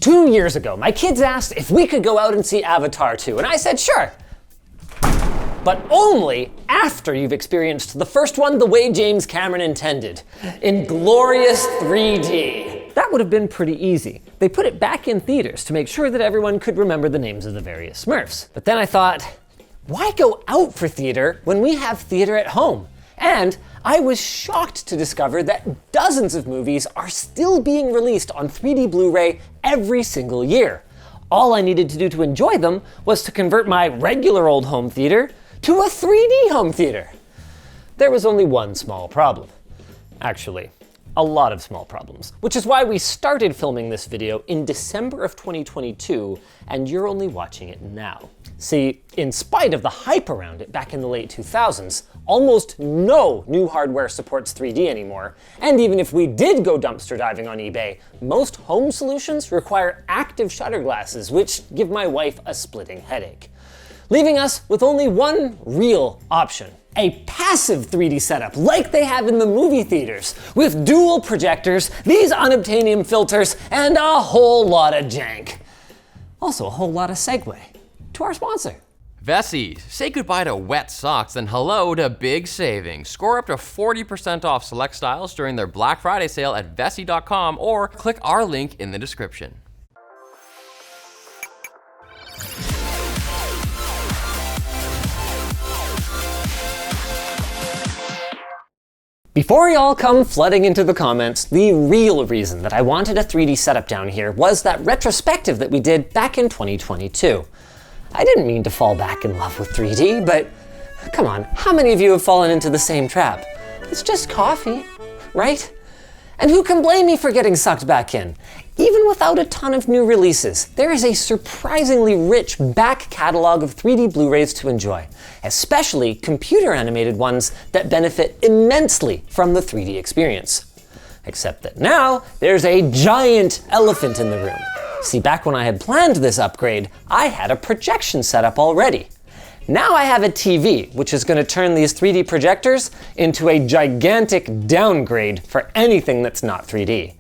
2 years ago, my kids asked if we could go out and see Avatar 2, and I said sure. But only after you've experienced the first one the way James Cameron intended, in glorious 3D. That would have been pretty easy. They put it back in theaters to make sure that everyone could remember the names of the various Smurfs. But then I thought, why go out for theater when we have theater at home? And I was shocked to discover that dozens of movies are still being released on 3D Blu-ray every single year. All I needed to do to enjoy them was to convert my regular old home theater to a 3D home theater. There was only one small problem. Actually, a lot of small problems, which is why we started filming this video in December of 2022, and you're only watching it now. See, in spite of the hype around it back in the late 2000s, almost no new hardware supports 3D anymore, and even if we did go dumpster diving on eBay, most home solutions require active shutter glasses, which give my wife a splitting headache. Leaving us with only one real option. A passive 3D setup like they have in the movie theaters, with dual projectors, these unobtainium filters, and a whole lot of jank. Also a whole lot of segue to our sponsor. Vessi, say goodbye to wet socks and hello to big savings. Score up to 40% off select styles during their Black Friday sale at vessi.com or click our link in the description. Before y'all come flooding into the comments, the real reason that I wanted a 3D setup down here was that retrospective that we did back in 2022. I didn't mean to fall back in love with 3D, but come on, how many of you have fallen into the same trap? It's just coffee, right? And who can blame me for getting sucked back in? Even without a ton of new releases, there is a surprisingly rich back catalog of 3D Blu-rays to enjoy, especially computer-animated ones that benefit immensely from the 3D experience. Except that now, there's a giant elephant in the room. See, back when I had planned this upgrade, I had a projection setup already. Now I have a TV, which is going to turn these 3D projectors into a gigantic downgrade for anything that's not 3D.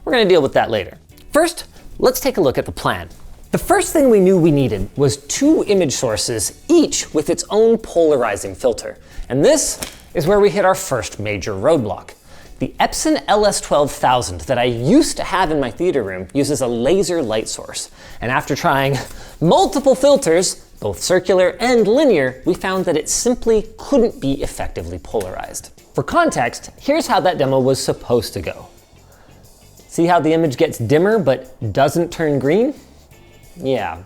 We're going to deal with that later. First, let's take a look at the plan. The first thing we knew we needed was 2 image sources, each with its own polarizing filter. And this is where we hit our first major roadblock. The Epson LS12000 that I used to have in my theater room uses a laser light source. And after trying multiple filters, both circular and linear, we found that it simply couldn't be effectively polarized. For context, here's how that demo was supposed to go. See how the image gets dimmer but doesn't turn green? Yeah.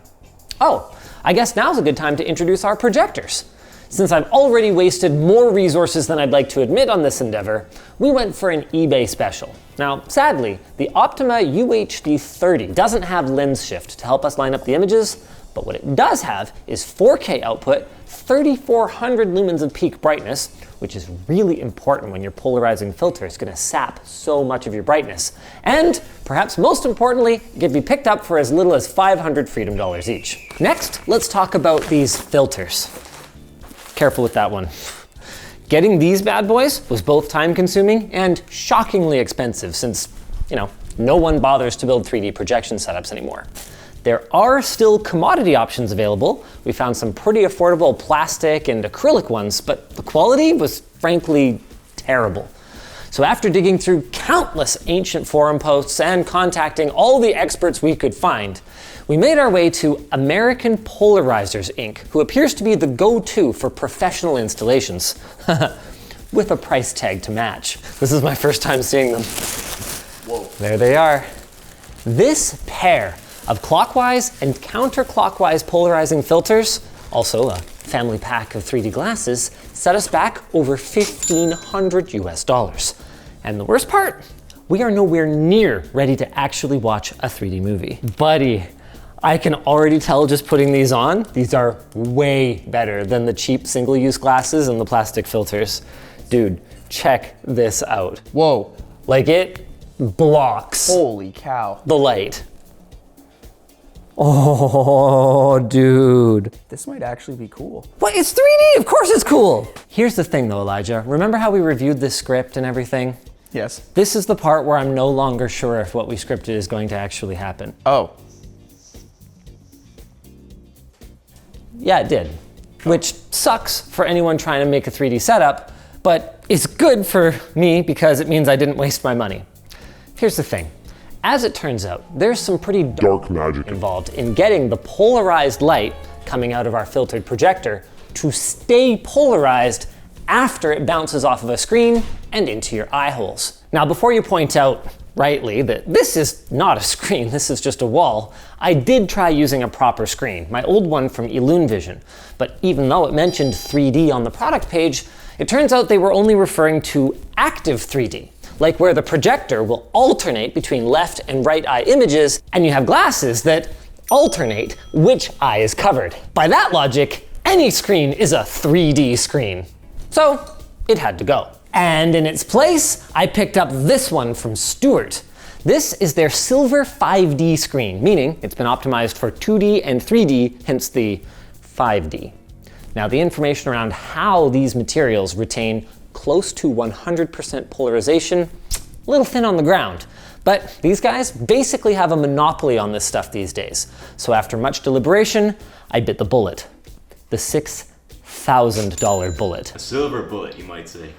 Oh, I guess now's a good time to introduce our projectors. Since I've already wasted more resources than I'd like to admit on this endeavor, we went for an eBay special. Now, sadly, the Optima UHD 30 doesn't have lens shift to help us line up the images, but what it does have is 4K output, 3400 lumens of peak brightness, which is really important when your polarizing filter is going to sap so much of your brightness. And, perhaps most importantly, it can be picked up for as little as 500 Freedom Dollars each. Next, let's talk about these filters. Careful with that one. Getting these bad boys was both time-consuming and shockingly expensive since, no one bothers to build 3D projection setups anymore. There are still commodity options available. We found some pretty affordable plastic and acrylic ones, but the quality was frankly terrible. So after digging through countless ancient forum posts and contacting all the experts we could find, we made our way to American Polarizers Inc., who appears to be the go-to for professional installations, with a price tag to match. This is my first time seeing them. Whoa. There they are. This pair of clockwise and counterclockwise polarizing filters, also a family pack of 3D glasses, set us back over $1,500 US. And the worst part? We are nowhere near ready to actually watch a 3D movie. Buddy, I can already tell just putting these on, these are way better than the cheap single-use glasses and the plastic filters. Dude, check this out. Whoa. Like it blocks. Holy cow. The light. Oh, dude. This might actually be cool. What? It's 3D, of course it's cool. Here's the thing though, Elijah. Remember how we reviewed this script and everything? Yes. This is the part where I'm no longer sure if what we scripted is going to actually happen. Oh. Yeah, it did. Which sucks for anyone trying to make a 3D setup, but it's good for me because it means I didn't waste my money. Here's the thing. As it turns out, there's some pretty dark magic involved in getting the polarized light coming out of our filtered projector to stay polarized after it bounces off of a screen and into your eye holes. Now, before you point out rightly that this is not a screen, this is just a wall, I did try using a proper screen, my old one from IlluneVision. But even though it mentioned 3D on the product page, it turns out they were only referring to active 3D, like where the projector will alternate between left and right eye images, and you have glasses that alternate which eye is covered. By that logic, any screen is a 3D screen. So it had to go. And in its place, I picked up this one from Stuart. This is their silver 5D screen, meaning it's been optimized for 2D and 3D, hence the 5D. Now, the information around how these materials retain close to 100% polarization, a little thin on the ground. But these guys basically have a monopoly on this stuff these days. So after much deliberation, I bit the bullet. The $6,000 bullet. A silver bullet, you might say.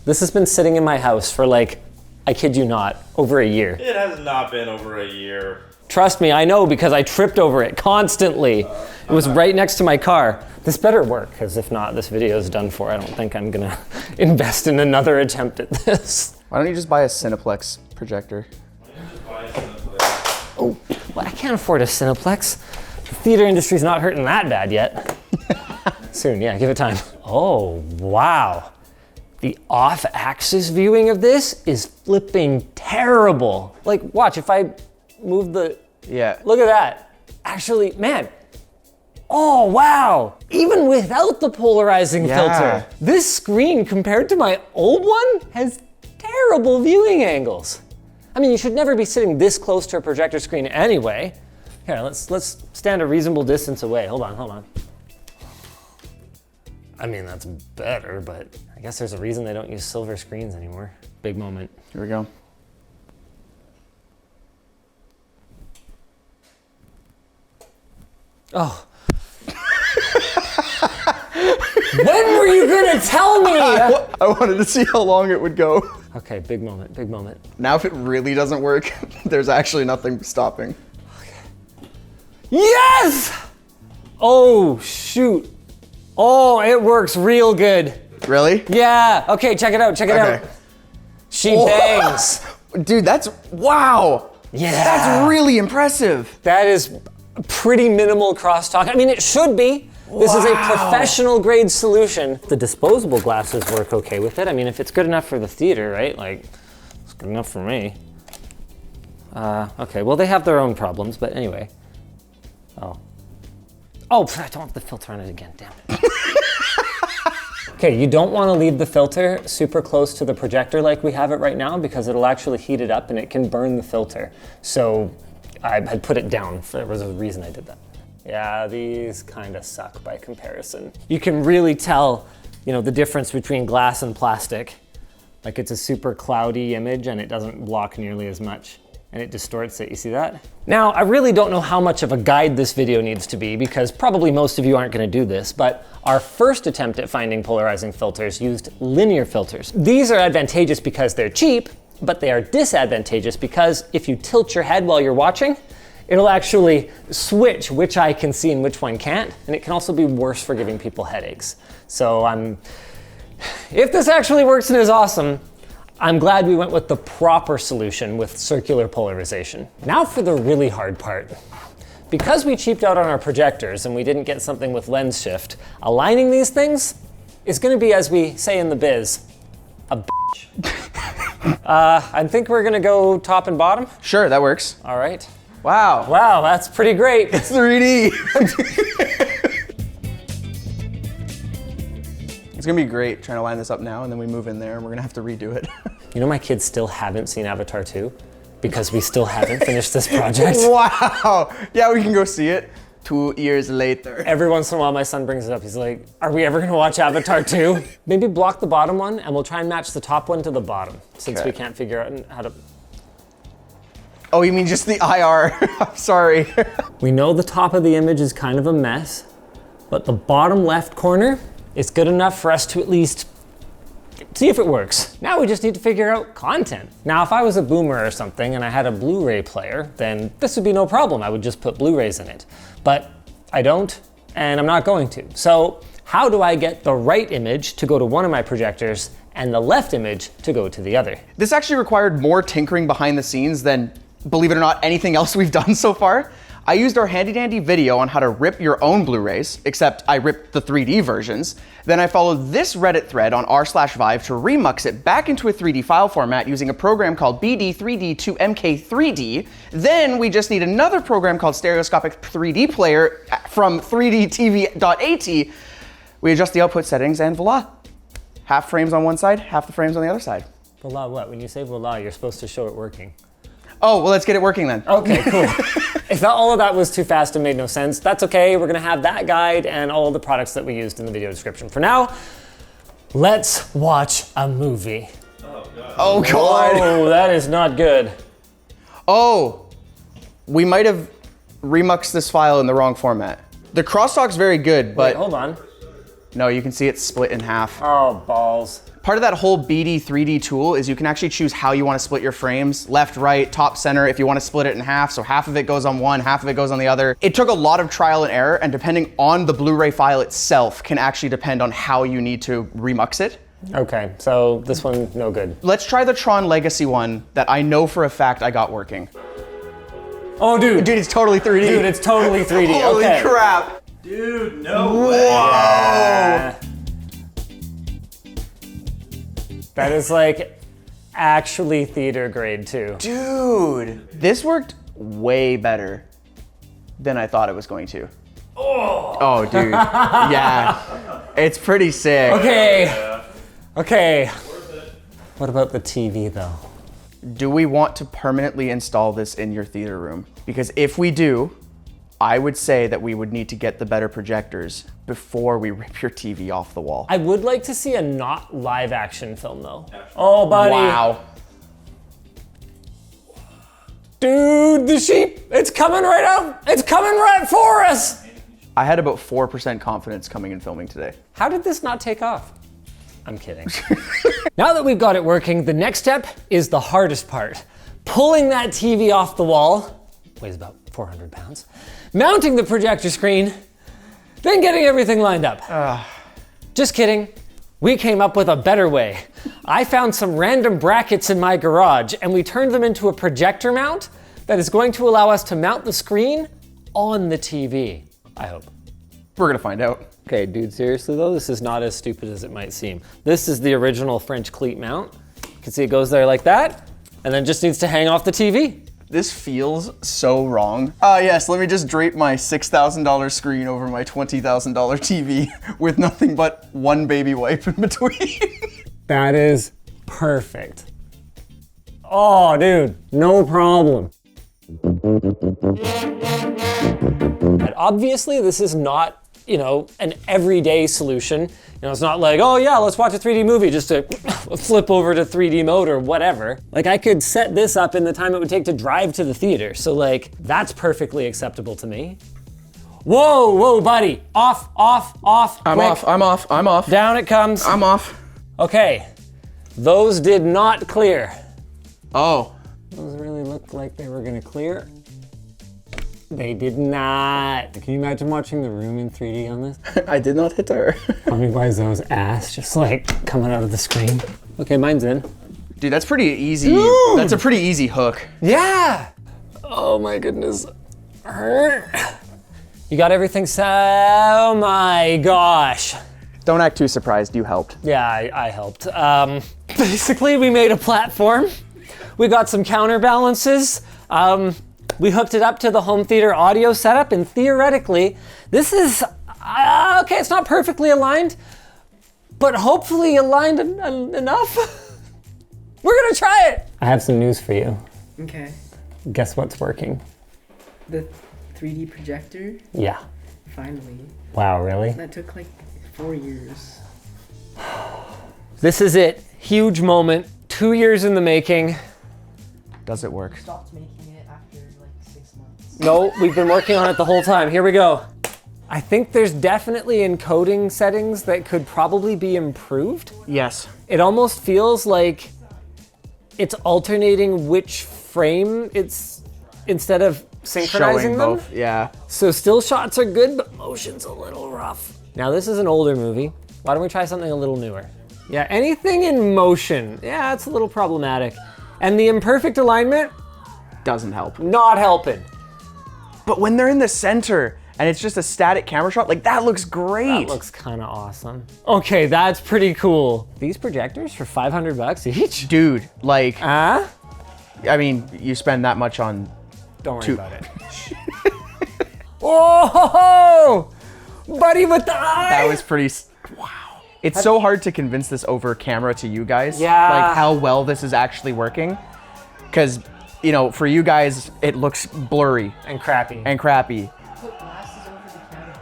This has been sitting in my house for like, I kid you not, over a year. It has not been over a year. Trust me, I know because I tripped over it constantly. It was right next to my car. This better work, because if not, this video is done for. I don't think I'm gonna invest in another attempt at this. Why don't you just buy a Cineplex projector? Oh, well, I can't afford a Cineplex. The theater industry's not hurting that bad yet. Soon, yeah, give it time. Oh, wow. The off-axis viewing of this is flipping terrible. Like, watch, if I move the... Yeah. Look at that. Actually, man. Oh, wow. Even without the polarizing filter, this screen compared to my old one has terrible viewing angles. I mean, you should never be sitting this close to a projector screen anyway. Here, let's stand a reasonable distance away. Hold on. I mean, that's better, but I guess there's a reason they don't use silver screens anymore. Big moment. Here we go. Oh. When were you gonna tell me? I wanted to see how long it would go. Okay, big moment, big moment. Now if it really doesn't work, there's actually nothing stopping. Okay. Yes! Oh, shoot. Oh, it works real good. Really? Yeah, okay, check it out. She bangs. Dude, that's, wow. Yeah. That's really impressive. That is pretty minimal crosstalk. I mean, it should be. This is a professional grade solution. The disposable glasses work okay with it. I mean, if it's good enough for the theater, right? Like, it's good enough for me. Okay, well, they have their own problems, but anyway. Oh, I don't want the filter on it again, damn it. Okay, you don't want to leave the filter super close to the projector like we have it right now because it'll actually heat it up and it can burn the filter. So I had put it down. There was a reason I did that. Yeah, these kind of suck by comparison. You can really tell, the difference between glass and plastic. Like it's a super cloudy image and it doesn't block nearly as much and it distorts it, you see that? Now, I really don't know how much of a guide this video needs to be because probably most of you aren't gonna do this, but our first attempt at finding polarizing filters used linear filters. These are advantageous because they're cheap, but they are disadvantageous because if you tilt your head while you're watching, it'll actually switch which eye can see and which one can't, and it can also be worse for giving people headaches. So if this actually works and is awesome, I'm glad we went with the proper solution with circular polarization. Now for the really hard part. Because we cheaped out on our projectors and we didn't get something with lens shift, aligning these things is gonna be, as we say in the biz, a bitch. I think we're gonna go top and bottom. Sure, that works. All right. Wow. Wow, that's pretty great. It's 3D. It's gonna be great trying to line this up now and then we move in there and we're gonna have to redo it. My kids still haven't seen Avatar 2 because we still haven't finished this project. Wow. Yeah, we can go see it. 2 years later. Every once in a while my son brings it up. He's like, are we ever gonna watch Avatar 2? Maybe block the bottom one and we'll try and match the top one to the bottom since Okay. we can't figure out how to... Oh, you mean just the IR? I'm sorry. We know the top of the image is kind of a mess, but the bottom left corner is good enough for us to at least see if it works. Now we just need to figure out content. Now, if I was a boomer or something and I had a Blu-ray player, then this would be no problem. I would just put Blu-rays in it. But I don't, and I'm not going to. So how do I get the right image to go to one of my projectors and the left image to go to the other? This actually required more tinkering behind the scenes than, believe it or not, anything else we've done so far. I used our handy dandy video on how to rip your own Blu-rays, except I ripped the 3D versions. Then I followed this Reddit thread on r/Vive to remux it back into a 3D file format using a program called BD3D2MK3D. Then we just need another program called Stereoscopic 3D Player from 3DTV.at. We adjust the output settings and voila. Half frames on one side, half the frames on the other side. Voila what? When you say voila, you're supposed to show it working. Oh, well, let's get it working then. Okay, cool. If all of that was too fast and made no sense, that's okay. We're gonna have that guide and all of the products that we used in the video description. For now, let's watch a movie. Oh, God. Oh, that is not good. Oh, we might have remuxed this file in the wrong format. The crosstalk's very good, but Wait, hold on. no, you can see it's split in half. Oh, balls. Part of that whole BD3D tool is you can actually choose how you want to split your frames, left, right, top, center, if you want to split it in half, so half of it goes on one, half of it goes on the other. It took a lot of trial and error, and depending on the Blu-ray file itself can actually depend on how you need to remux it. Okay, so this one, no good. Let's try the Tron Legacy one that I know for a fact I got working. Oh, dude. Dude, it's totally 3D. Dude, it's totally 3D. Holy Okay. crap. Dude, no way. Uh, that is like actually theater grade too. Dude, this worked way better than I thought it was going to. Oh, dude. Yeah. It's pretty sick. Okay. Okay. What about the TV though? Do we want to permanently install this in your theater room? Because if we do, I would say that we would need to get the better projectors before we rip your TV off the wall. I would like to see a not live action film though. Oh, buddy. Wow. Dude, the sheep, it's coming right out. It's coming right for us. I had about 4% confidence coming and filming today. How did this not take off? I'm kidding. Now that we've got it working, the next step is the hardest part. Pulling that TV off the wall, weighs about 400 pounds, mounting the projector screen, then getting everything lined up. Just kidding. We came up with a better way. I found some random brackets in my garage and we turned them into a projector mount that is going to allow us to mount the screen on the TV, I hope. We're gonna find out. Okay, dude, seriously though, this is not as stupid as it might seem. This is the original French cleat mount. You can see it goes there like that, and then just needs to hang off the TV. This feels so wrong. Yes, let me just drape my $6,000 screen over my $20,000 TV with nothing but one baby wipe in between. That is perfect. Oh, dude, no problem. And obviously, this is not, an everyday solution. It's not like, oh yeah, let's watch a 3D movie just to flip over to 3D mode or whatever. Like I could set this up in the time it would take to drive to the theater. So like, that's perfectly acceptable to me. Whoa, buddy. Off. I'm off. Down it comes. I'm off. Okay, those did not clear. Oh. Those really looked like they were gonna clear. They did not. Can you imagine watching The Room in 3D on this? I did not hit her. Tommy Wiseau's ass just like coming out of the screen. Okay, mine's in. Dude, that's pretty easy. Dude. That's a pretty easy hook. Yeah. Oh my goodness. You got everything set? Oh my gosh. Don't act too surprised, you helped. Yeah, I helped. Basically, we made a platform. We got some counterbalances. We hooked it up to the home theater audio setup, and theoretically, this is, okay, it's not perfectly aligned, but hopefully aligned enough. We're gonna try it. I have some news for you. Okay. Guess what's working? The 3D projector. Yeah. Finally. Wow, really? That took like 4 years. This is it. Huge moment. 2 years in the making. Does it work? Stopped making it after like 6 months. No, we've been working on it the whole time. Here we go. I think there's definitely encoding settings that could probably be improved. Yes. It almost feels like it's alternating which frame it's, instead of synchronizing Showing them. both, yeah. So still shots are good, but motion's a little rough. Now this is an older movie. Why don't we try something a little newer? Yeah, anything in motion, yeah, it's a little problematic. And the imperfect alignment, Doesn't help. not helping. But when they're in the center and it's just a static camera shot, like that looks great. That looks kind of awesome. Okay, that's pretty cool. These projectors for $500 each? Dude, like, Huh? I mean, you spend that much on Don't worry Two. about it. Oh, buddy with the eye. that was pretty, wow. It's so hard to convince this over camera to you guys. Yeah. Like how well this is actually working. Cause, you know, for you guys, it looks blurry and crappy. and crappy. Put glasses over the camera.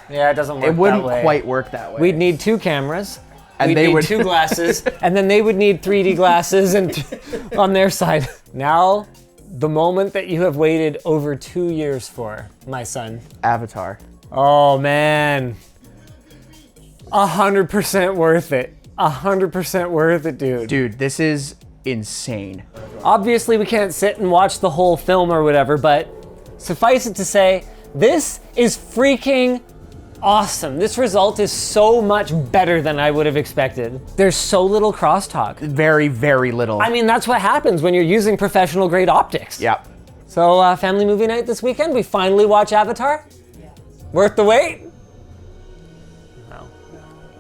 Yeah, it doesn't work It wouldn't that way. quite work that way. We'd need 2 cameras. And We'd they need would- 2 glasses, and then they would need 3D glasses and on their side. Now, the moment that you have waited over 2 years for, my son. Avatar. Oh man. 100% worth it. 100% worth it, dude. Dude, this is insane. Obviously, we can't sit and watch the whole film or whatever, but suffice it to say, this is freaking awesome. This result is so much better than I would have expected. There's so little crosstalk. Very, very little. I mean, that's what happens when you're using professional grade optics. yeah. So, family movie night this weekend, we finally watch Avatar? Yeah. Worth the wait? No.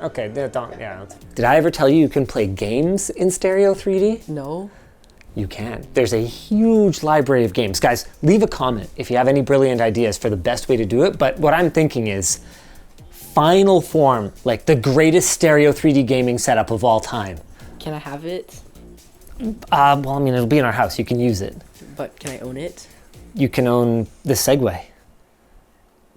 Okay, don't, yeah. Did I ever tell you you can play games in stereo 3D? No. You can. There's a huge library of games. Guys, leave a comment if you have any brilliant ideas for the best way to do it, but what I'm thinking is Final Form, like the greatest stereo 3D gaming setup of all time. Can I have it? Well, I mean, it'll be in our house. You can use it. But can I own it? You can own the Segway.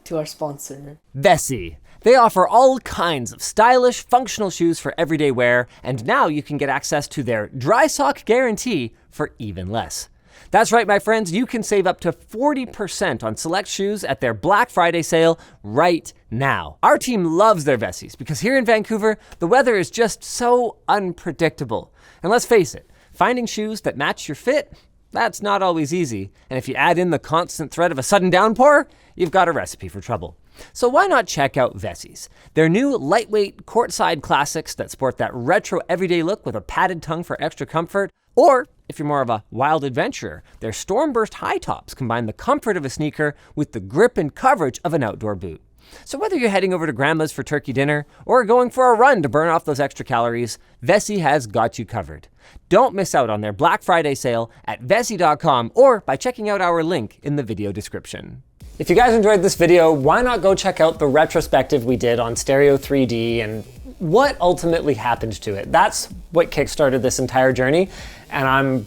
To our sponsor. Vessi. They offer all kinds of stylish, functional shoes for everyday wear, and now you can get access to their dry sock guarantee for even less. That's right, my friends, you can save up to 40% on select shoes at their Black Friday sale right now. Our team loves their Vessis because here in Vancouver, the weather is just so unpredictable. And let's face it, finding shoes that match your fit, that's not always easy. And if you add in the constant threat of a sudden downpour, you've got a recipe for trouble. So why not check out Vessis? Their new lightweight courtside classics that sport that retro everyday look with a padded tongue for extra comfort. Or, if you're more of a wild adventurer, their Stormburst high tops combine the comfort of a sneaker with the grip and coverage of an outdoor boot. So whether you're heading over to Grandma's for turkey dinner or going for a run to burn off those extra calories, Vessi has got you covered. Don't miss out on their Black Friday sale at vessi.com or by checking out our link in the video description. If you guys enjoyed this video, why not go check out the retrospective we did on Stereo 3D and what ultimately happened to it. That's what kickstarted this entire journey, and I'm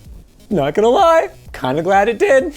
not gonna lie, kinda glad it did.